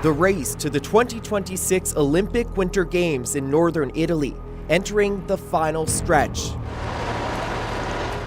The race to the 2026 Olympic Winter Games in northern Italy, entering the final stretch.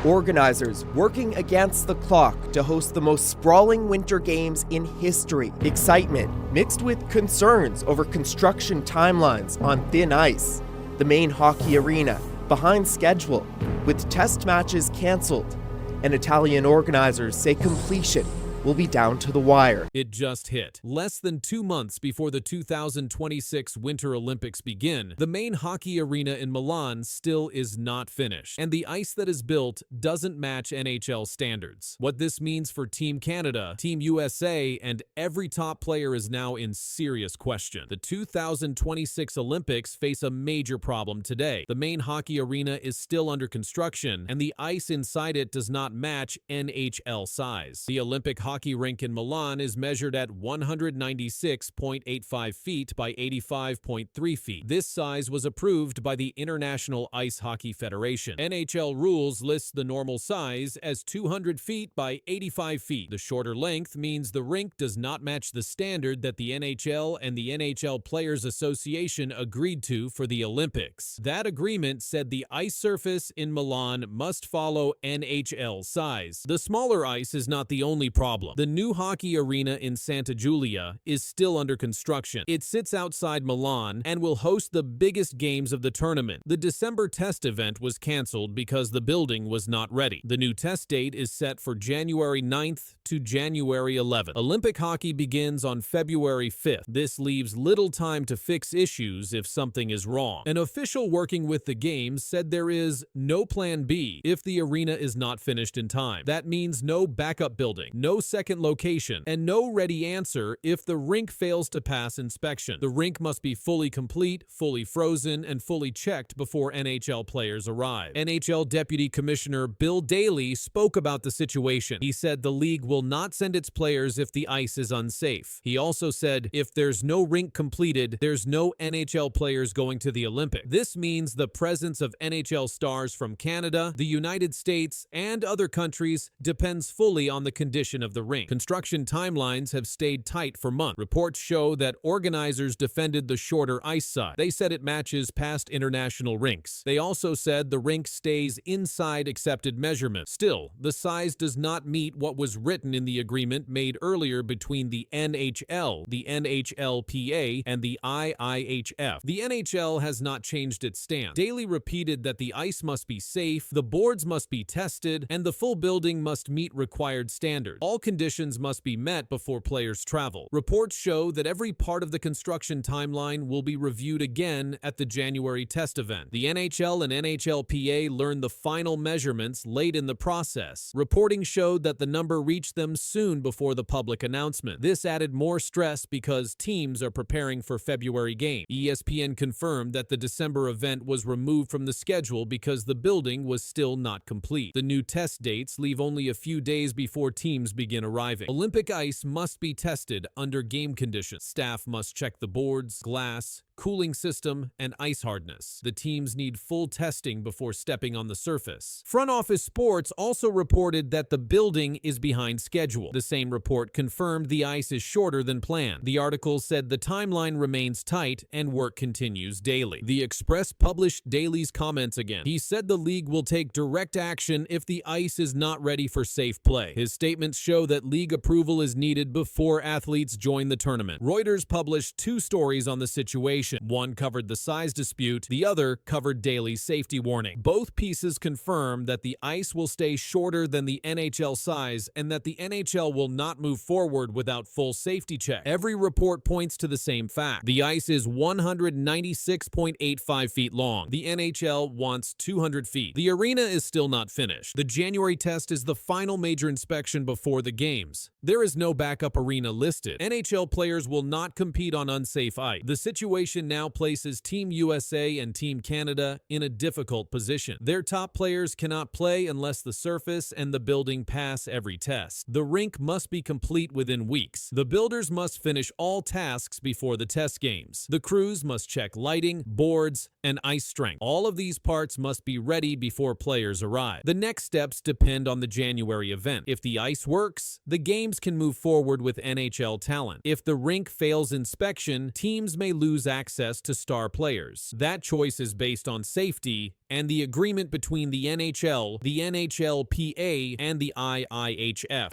Organizers working against the clock to host the most sprawling Winter Games in history. Excitement mixed with concerns over construction timelines on thin ice. The main hockey arena behind schedule, with test matches canceled. And Italian organizers say completion will be down to the wire. It just hit. Less than 2 months before the 2026 Winter Olympics begin, the main hockey arena in Milan still is not finished, and the ice that is built doesn't match NHL standards. What this means for Team Canada, Team USA, and every top player is now in serious question. The 2026 Olympics face a major problem today. The main hockey arena is still under construction, and the ice inside it does not match NHL size. The Olympic hockey rink in Milan is measured at 196.85 feet by 85.3 feet. This size was approved by the International Ice Hockey Federation. NHL rules list the normal size as 200 feet by 85 feet. The shorter length means the rink does not match the standard that the NHL and the NHL Players Association agreed to for the Olympics. That agreement said the ice surface in Milan must follow NHL size. The smaller ice is not the only problem. The new hockey arena in Santa Giulia is still under construction. It sits outside Milan and will host the biggest games of the tournament. The December test event was canceled because the building was not ready. The new test date is set for January 9th to January 11th. Olympic hockey begins on February 5th. This leaves little time to fix issues if something is wrong. An official working with the games said there is no plan B if the arena is not finished in time. That means no backup building, no second location, and no ready answer if the rink fails to pass inspection. The rink must be fully complete, fully frozen, and fully checked before NHL players arrive. NHL Deputy Commissioner Bill Daly spoke about the situation. He said the league will not send its players if the ice is unsafe. He also said if there's no rink completed, there's no NHL players going to the Olympics. This means the presence of NHL stars from Canada, the United States, and other countries depends fully on the condition of the rink. Construction timelines have stayed tight for months. Reports show that organizers defended the shorter ice size. They said it matches past international rinks. They also said the rink stays inside accepted measurements. Still, the size does not meet what was written in the agreement made earlier between the NHL, the NHLPA, and the IIHF. The NHL has not changed its stance. Daly repeated that the ice must be safe, the boards must be tested, and the full building must meet required standards. All conditions must be met before players travel. Reports show that every part of the construction timeline will be reviewed again at the January test event. The NHL and NHLPA learned the final measurements late in the process. Reporting showed that the number reached them soon before the public announcement. This added more stress because teams are preparing for February games. ESPN confirmed that the December event was removed from the schedule because the building was still not complete. The new test dates leave only a few days before teams begin arriving. Olympic ice must be tested under game conditions. Staff must check the boards, glass, cooling system, and ice hardness. The teams need full testing before stepping on the surface. Front Office Sports also reported that the building is behind schedule. The same report confirmed the ice is shorter than planned. The article said the timeline remains tight and work continues daily. The Express published Daly's comments again. He said the league will take direct action if the ice is not ready for safe play. His statements show that league approval is needed before athletes join the tournament. Reuters published 2 stories on the situation. One covered the size dispute, the other covered Daly's safety warning. Both pieces confirm that the ice will stay shorter than the NHL size and that the NHL will not move forward without full safety check. Every report points to the same fact. The ice is 196.85 feet long. The NHL wants 200 feet. The arena is still not finished. The January test is the final major inspection before the games. There is no backup arena listed. NHL players will not compete on unsafe ice. The situation situation now places Team USA and Team Canada in a difficult position. Their top players cannot play unless the surface and the building pass every test. The rink must be complete within weeks. The builders must finish all tasks before the test games. The crews must check lighting, boards, and ice strength. All of these parts must be ready before players arrive. The next steps depend on the January event. If the ice works, the games can move forward with NHL talent. If the rink fails inspection, teams may lose access to star players. That choice is based on safety and the agreement between the NHL, the NHLPA, and the IIHF.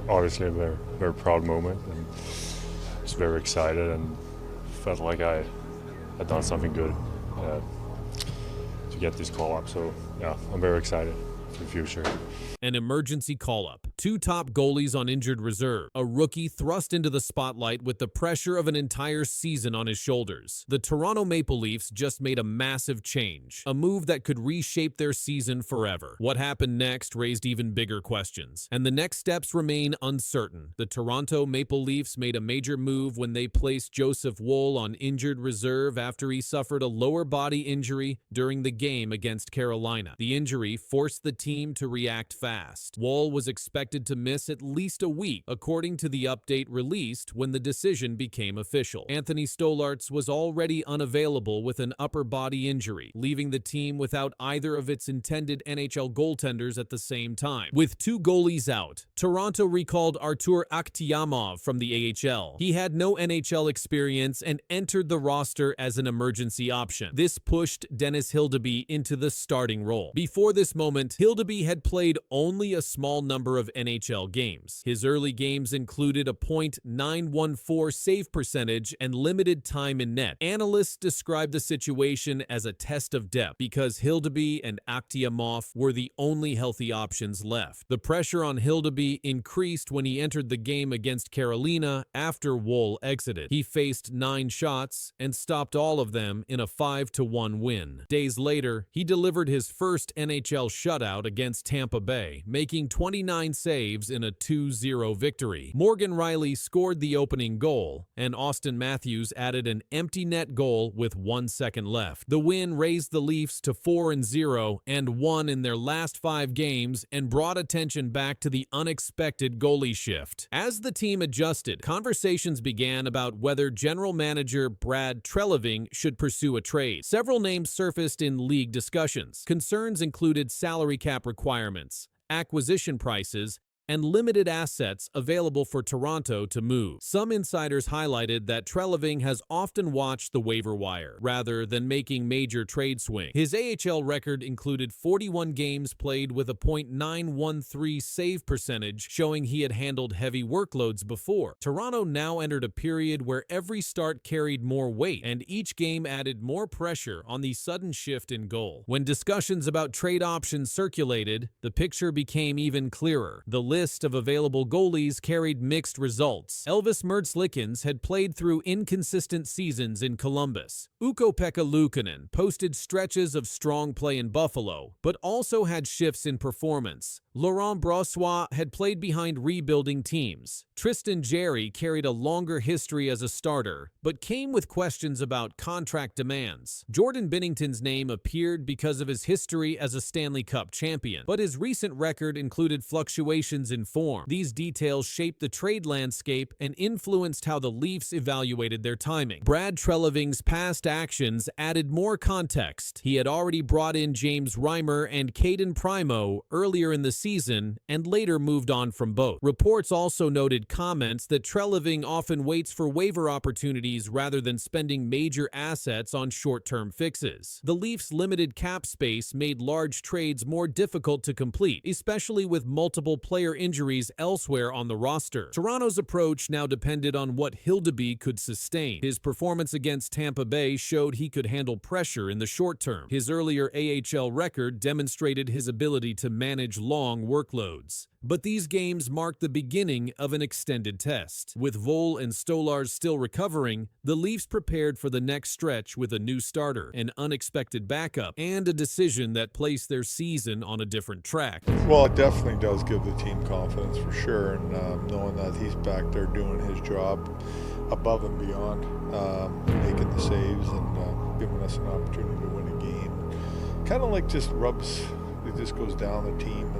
Obviously a very, very proud moment, and just very excited and felt like I had done something good to get this call-up. So yeah, I'm very excited for the future. An emergency call-up. 2 top goalies on injured reserve. A rookie thrust into the spotlight with the pressure of an entire season on his shoulders. The Toronto Maple Leafs just made a massive change, a move that could reshape their season forever. What happened next raised even bigger questions, and the next steps remain uncertain. The Toronto Maple Leafs made a major move when they placed Joseph Woll on injured reserve after he suffered a lower body injury during the game against Carolina. The injury forced the team to react fast. Woll was expected to miss at least a week, according to the update released when the decision became official. Anthony Stolarz was already unavailable with an upper body injury, leaving the team without either of its intended NHL goaltenders at the same time. With 2 goalies out, Toronto recalled Artur Akhtiamov from the AHL. He had no NHL experience and entered the roster as an emergency option. This pushed Dennis Hildeby into the starting role. Before this moment, Hildeby had played only a small number of NHL games. His early games included a .914 save percentage and limited time in net. Analysts described the situation as a test of depth because Hildeby and Akhtiamov were the only healthy options left. The pressure on Hildeby increased when he entered the game against Carolina after Woll exited. He faced 9 shots and stopped all of them in a 5-1 win. Days later, he delivered his first NHL shutout against Tampa Bay, making 29 saves in a 2-0 victory. Morgan Rielly scored the opening goal, and Austin Matthews added an empty net goal with 1 second left. The win raised the Leafs to 4-0 and won in their last 5 games and brought attention back to the unexpected goalie shift. As the team adjusted, conversations began about whether general manager Brad Treliving should pursue a trade. Several names surfaced in league discussions. Concerns included salary cap requirements, acquisition prices, and limited assets available for Toronto to move. Some insiders highlighted that Treliving has often watched the waiver wire rather than making major trade swings. His AHL record included 41 games played with a .913 save percentage, showing he had handled heavy workloads before. Toronto now entered a period where every start carried more weight, and each game added more pressure on the sudden shift in goal. When discussions about trade options circulated, the picture became even clearer. The list of available goalies carried mixed results. Elvis Mertzlikins had played through inconsistent seasons in Columbus. Ukko-Pekka Luukkonen posted stretches of strong play in Buffalo, but also had shifts in performance. Laurent Brossoit had played behind rebuilding teams. Tristan Jarry carried a longer history as a starter, but came with questions about contract demands. Jordan Binnington's name appeared because of his history as a Stanley Cup champion, but his recent record included fluctuations in form. These details shaped the trade landscape and influenced how the Leafs evaluated their timing. Brad Treliving's past actions added more context. He had already brought in James Reimer and Caden Primo earlier in the season and later moved on from both. Reports also noted comments that Treliving often waits for waiver opportunities rather than spending major assets on short-term fixes. The Leafs' limited cap space made large trades more difficult to complete, especially with multiple player injuries elsewhere on the roster. Toronto's approach now depended on what Hildeby could sustain. His performance against Tampa Bay showed he could handle pressure in the short term. His earlier AHL record demonstrated his ability to manage long workloads. But these games marked the beginning of an extended test. With Woll and Stolarz still recovering, the Leafs prepared for the next stretch with a new starter, an unexpected backup, and a decision that placed their season on a different track. Well, it definitely does give the team confidence for sure, and knowing that he's back there doing his job above and beyond, making the saves and giving us an opportunity to win a game. Kind of like just rubs, it just goes down the team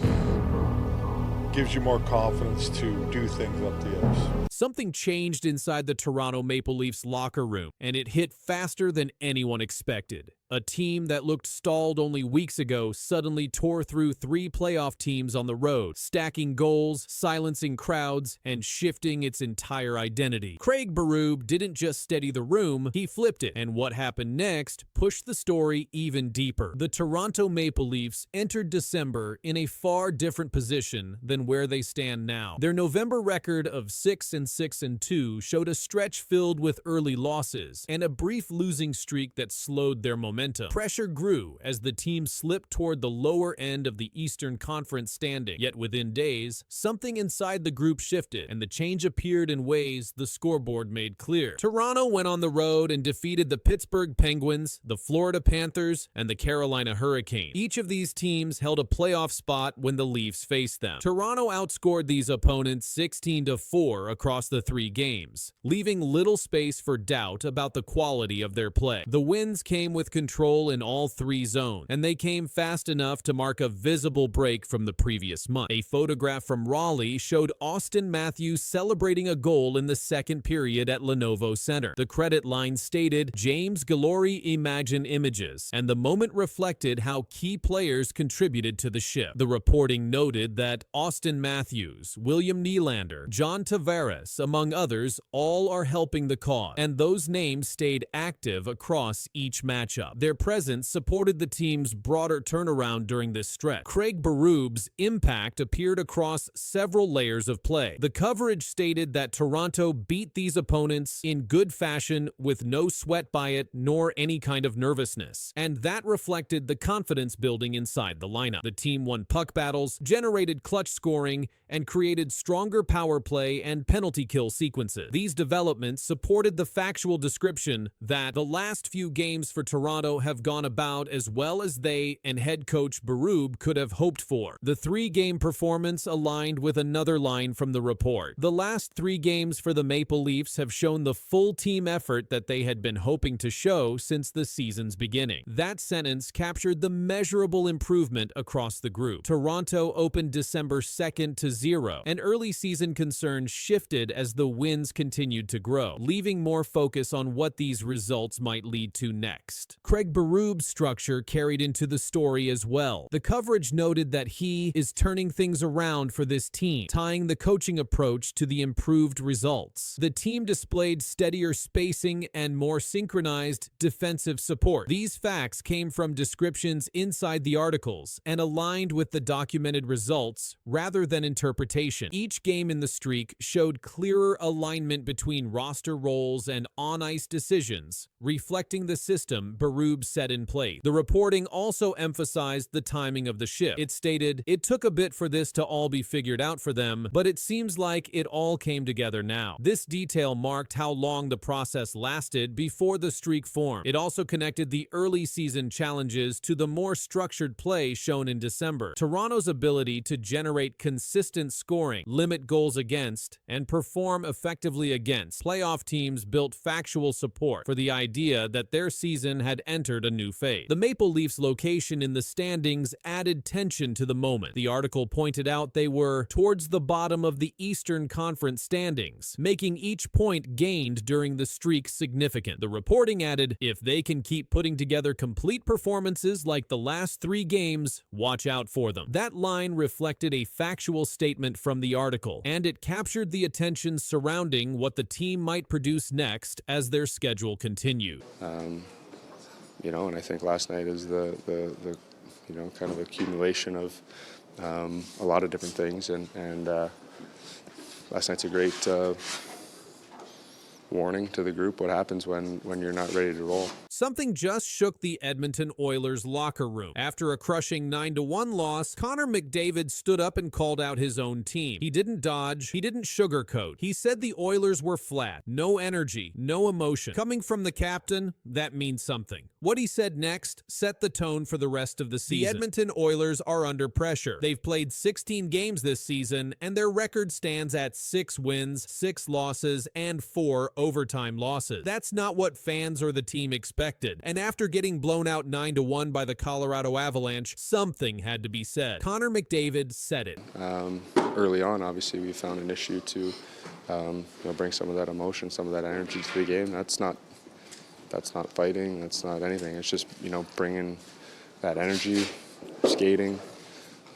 and gives you more confidence to do things up the ice. Something changed inside the Toronto Maple Leafs locker room, and it hit faster than anyone expected. A team that looked stalled only weeks ago suddenly tore through 3 playoff teams on the road, stacking goals, silencing crowds, and shifting its entire identity. Craig Berube didn't just steady the room, he flipped it, and what happened next pushed the story even deeper. The Toronto Maple Leafs entered December in a far different position than where they stand now. Their November record of 6-6-2 showed a stretch filled with early losses and a brief losing streak that slowed their momentum. Pressure grew as the team slipped toward the lower end of the Eastern Conference standing. Yet within days, something inside the group shifted, and the change appeared in ways the scoreboard made clear. Toronto went on the road and defeated the Pittsburgh Penguins, the Florida Panthers, and the Carolina Hurricanes. Each of these teams held a playoff spot when the Leafs faced them. Toronto outscored these opponents 16-4 across the 3 games, leaving little space for doubt about the quality of their play. The wins came with control in all 3 zones, and they came fast enough to mark a visible break from the previous month. A photograph from Raleigh showed Austin Matthews celebrating a goal in the second period at Lenovo Center. The credit line stated, "James Galori Imagine Images," and the moment reflected how key players contributed to the shift. The reporting noted that Austin Matthews, William Nylander, John Tavares, among others, all are helping the cause, and those names stayed active across each matchup. Their presence supported the team's broader turnaround during this stretch. Craig Berube's impact appeared across several layers of play. The coverage stated that Toronto beat these opponents in good fashion with no sweat by it nor any kind of nervousness, and that reflected the confidence building inside the lineup. The team won puck battles, generated clutch scoring, and created stronger power play and penalty kill sequences. These developments supported the factual description that the last few games for Toronto have gone about as well as they and head coach Berube could have hoped for. The 3-game performance aligned with another line from the report. The last 3 games for the Maple Leafs have shown the full team effort that they had been hoping to show since the season's beginning. That sentence captured the measurable improvement across the group. Toronto opened December 2-0, and early season concerns shifted as the wins continued to grow, leaving more focus on what these results might lead to next. Craig Berube's structure carried into the story as well. The coverage noted that he is turning things around for this team, tying the coaching approach to the improved results. The team displayed steadier spacing and more synchronized defensive support. These facts came from descriptions inside the articles and aligned with the documented results rather than interpretation. Each game in the streak showed clearer alignment between roster roles and on-ice decisions, reflecting the system Berube set in place. The reporting also emphasized the timing of the shift. It stated, "It took a bit for this to all be figured out for them, but it seems like it all came together now." This detail marked how long the process lasted before the streak formed. It also connected the early season challenges to the more structured play shown in December. Toronto's ability to generate consistent scoring, limit goals against, and perform effectively against playoff teams built factual support for the idea that their season had entered a new phase. The Maple Leafs' location in the standings added tension to the moment. The article pointed out they were towards the bottom of the Eastern Conference standings, making each point gained during the streak significant. The reporting added, "If they can keep putting together complete performances like the last 3 games, watch out for them." That line reflected a factual statement from the article, and it captured the attention surrounding what the team might produce next as their schedule continued. And I think last night is the kind of accumulation of a lot of different things, and last night's a great warning to the group what happens when you're not ready to roll. Something just shook the Edmonton Oilers locker room. After a crushing 9-1 loss, Connor McDavid stood up and called out his own team. He didn't dodge, he didn't sugarcoat. He said the Oilers were flat. No energy, no emotion. Coming from the captain, that means something. What he said next set the tone for the rest of the season. The Edmonton Oilers are under pressure. They've played 16 games this season, and their record stands at 6 wins, 6 losses, and 4 overtime losses. That's not what fans or the team expected. And after getting blown out 9-1 by the Colorado Avalanche, something had to be said. Connor McDavid said it. Early on, obviously, we found an issue to bring some of that emotion, some of that energy to the game. That's not fighting. That's not anything. It's just bringing that energy, skating,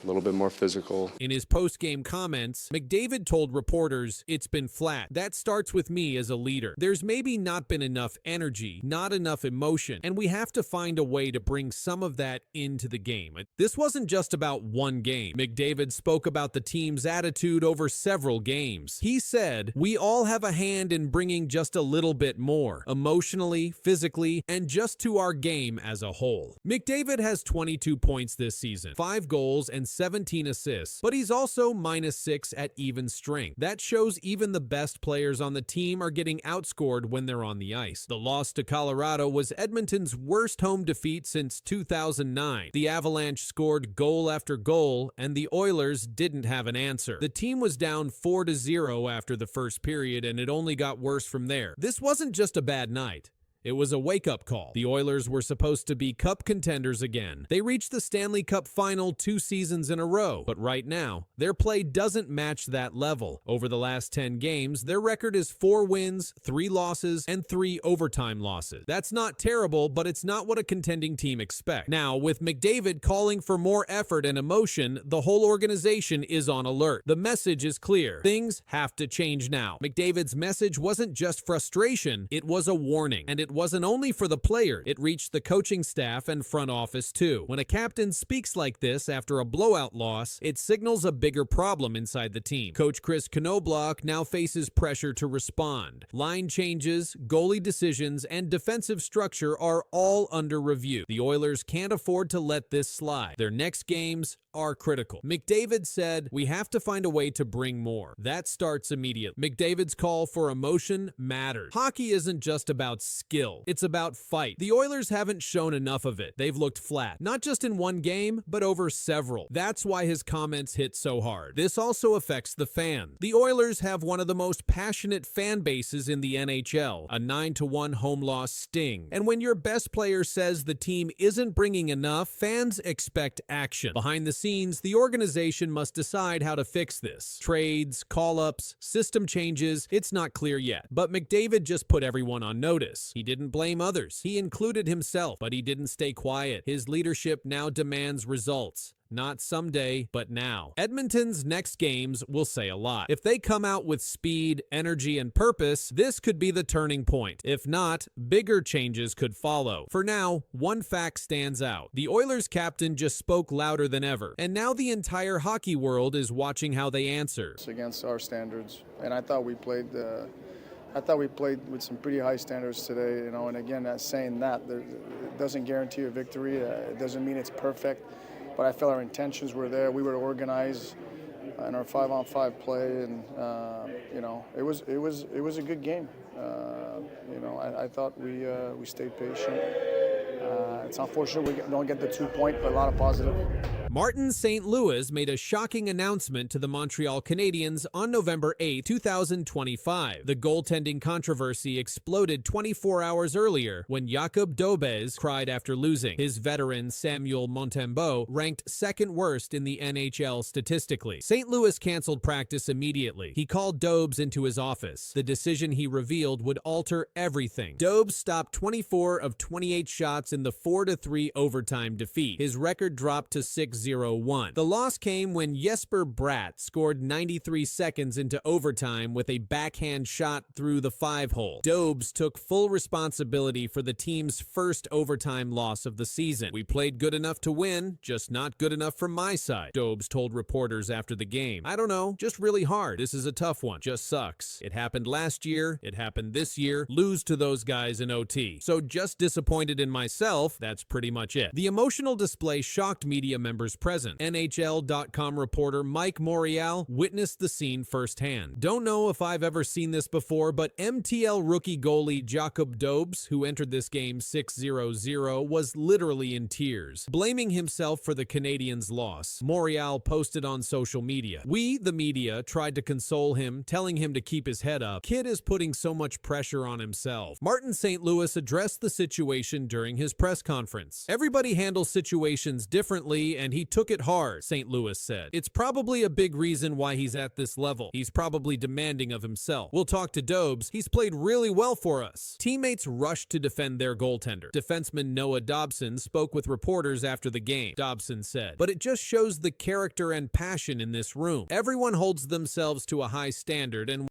a little bit more physical. In his post-game comments, McDavid told reporters, "It's been flat. That starts with me as a leader. There's maybe not been enough energy, not enough emotion, and we have to find a way to bring some of that into the game." This wasn't just about one game. McDavid spoke about the team's attitude over several games. He said, "We all have a hand in bringing just a little bit more, emotionally, physically, and just to our game as a whole." McDavid has 22 points this season, 5 goals, and 17 assists, but he's also -6 at even strength. That shows even the best players on the team are getting outscored when they're on the ice. The loss to Colorado was Edmonton's worst home defeat since 2009. The Avalanche scored goal after goal, and the Oilers didn't have an answer. The team was down 4-0 after the first period, and it only got worse from there. This wasn't just a bad night. It was a wake-up call. The Oilers were supposed to be Cup contenders again. They reached the Stanley Cup final 2 seasons in a row, but right now, their play doesn't match that level. Over the last 10 games, their record is 4 wins, 3 losses, and 3 overtime losses. That's not terrible, but it's not what a contending team expects. Now, with McDavid calling for more effort and emotion, the whole organization is on alert. The message is clear. Things have to change now. McDavid's message wasn't just frustration, it was a warning, and it wasn't only for the player, it reached the coaching staff and front office too. When a captain speaks like this after a blowout loss, it signals a bigger problem inside the team. Coach Chris Knoblauch now faces pressure to respond. Line changes, goalie decisions, and defensive structure are all under review. The Oilers can't afford to let this slide. Their next games are critical. McDavid said, "We have to find a way to bring more." That starts immediately. McDavid's call for emotion matters. Hockey isn't just about skill. It's about fight. The Oilers haven't shown enough of it. They've looked flat, not just in one game, but over several. That's why his comments hit so hard. This also affects the fans. The Oilers have one of the most passionate fan bases in the NHL. A 9-1 home loss sting. And when your best player says the team isn't bringing enough, fans expect action. Behind the scenes, the organization must decide how to fix this. Trades, call-ups, system changes, it's not clear yet. But McDavid just put everyone on notice. He didn't blame others. He included himself, but he didn't stay quiet. His leadership now demands results. Not someday, but now. Edmonton's next games will say a lot. If they come out with speed, energy, and purpose, this could be the turning point. If not, bigger changes could follow. For now, one fact stands out. The Oilers captain just spoke louder than ever, and now the entire hockey world is watching how they answer. Against our standards, and I thought we played with some pretty high standards today, and again, saying that, it doesn't guarantee a victory. It doesn't mean it's perfect. But I felt our intentions were there. We were organized in our 5-on-5 play, and it was a good game. I thought we stayed patient. It's unfortunate we don't get the 2-point, but a lot of positive. Martin St. Louis made a shocking announcement to the Montreal Canadiens on November 8, 2025. The goaltending controversy exploded 24 hours earlier when Jakub Dobes cried after losing. His veteran Samuel Montembeault ranked 2nd worst in the NHL statistically. St. Louis canceled practice immediately. He called Dobes into his office. The decision he revealed would alter everything. Dobes stopped 24 of 28 shots in in the 4-3 overtime defeat. His record dropped to 6-0-1. The loss came when Jesper Bratt scored 93 seconds into overtime with a backhand shot through the 5-hole. Dobes took full responsibility for the team's first overtime loss of the season. "We played good enough to win, just not good enough from my side," Dobes told reporters after the game. "I don't know, just really hard. This is a tough one. Just sucks. It happened last year, it happened this year. Lose to those guys in OT. So just disappointed in myself, that's pretty much it." The emotional display shocked media members present. NHL.com reporter Mike Morial witnessed the scene firsthand. "Don't know if I've ever seen this before, but MTL rookie goalie Jacob Dobes, who entered this game 6-0-0, was literally in tears, blaming himself for the Canadiens' loss." Morial posted on social media, "We, the media, tried to console him, telling him to keep his head up. Kid is putting so much pressure on himself." Martin St. Louis addressed the situation during his press conference. "Everybody handles situations differently, and he took it hard," St. Louis said. "It's probably a big reason why he's at this level. He's probably demanding of himself. We'll talk to Dobes. He's played really well for us." Teammates rushed to defend their goaltender. Defenseman Noah Dobson spoke with reporters after the game. Dobson said, "But it just shows the character and passion in this room. Everyone holds themselves to a high standard, and